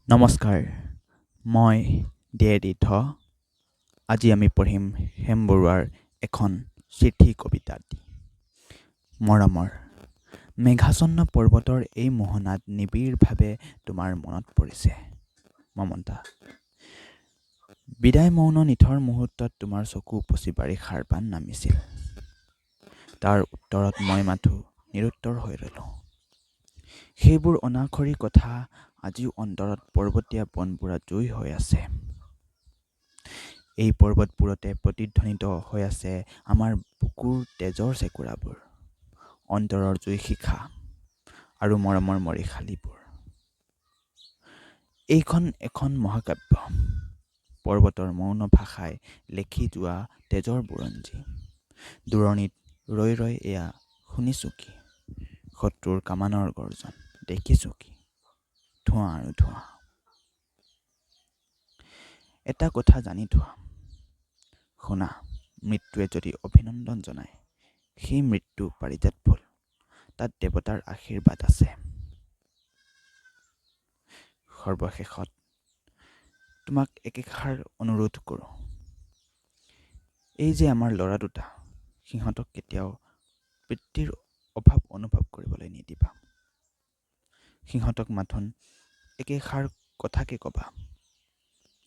নমস্কাৰ, মই ডি.এ.ডি.থ। আজি আমি পঢ়িম হেম বৰুৱাৰ এখন চিঠি কবিতা। মৰমৰ মেঘাচ্ছন্ন পৰ্বতৰ এই মোহনাত নিবিড়ভাৱে তোমাৰ মনত পৰিছে মমতা। বিদায় মৌন নিথৰ মুহূৰ্তত তোমাৰ চকু উপচি বাৰিষাৰ বান নামিছিল। তাৰ উত্তৰত মই মাথো নিৰুত্তৰ হৈ ৰলোঁ। সেইবোৰ অনাখৰি কথা আজিও অন্তৰত পৰ্বতীয়া বনপুৰা জুই হৈ আছে। এই পৰ্বতবোৰতে প্ৰতিধ্বনিত হৈ আছে আমাৰ বুকুৰ তেজৰ চেকুৰাবোৰ, অন্তৰৰ জুই শিখা আৰু মৰমৰ মৰিশালীবোৰ। এইখন এখন মহাকাব্য, পৰ্বতৰ মৌন ভাষাই লেখি যোৱা তেজৰ বুৰঞ্জী। দূৰণিত ৰৈ ৰৈ এয়া শুনিছো কি, শত্ৰুৰ কামানৰ গৰ্জন দেখিছো কি, ধোঁৱা আৰু ধোঁৱা। এটা কথা জানি থোৱা, শুনা, মৃত্যুৱে যদি অভিনন্দন জনায়, সেই মৃত্যু পাৰিজাত ফুল, তাত দেৱতাৰ আশীৰ্বাদ আছে। সৰ্বশেষত তোমাক একেষাৰ অনুৰোধ কৰোঁ, এই যে আমাৰ ল'ৰা দুটা, সিহঁতক কেতিয়াও পিতৃৰ অভাৱ অনুভৱ কৰিবলৈ নিদিবা। সিহঁতক মাথোন একেষাৰ কথাকে কবা,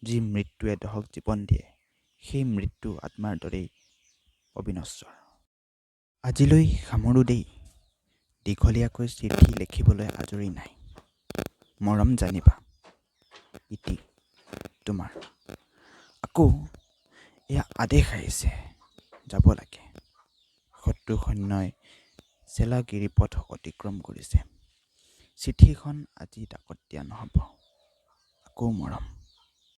যি মৃত্যুৱে দহক জীৱন দিয়ে, সেই মৃত্যু আত্মাৰ দৰেই অবিনশ্বৰ। আজিলৈ সামৰো দেই, দীঘলীয়াকৈ চিঠি লিখিবলৈ আজৰি নাই। মৰম জানিবা, ইতি তোমাৰ। আকৌ এয়া আদেশ আহিছে, যাব লাগে। শত্ৰু সৈন্যই চেলা গিৰিপথ অতিক্ৰম কৰিছে। চিঠিখন আজি ডাকত দিয়া নহ'ব, আকৌ মৰম।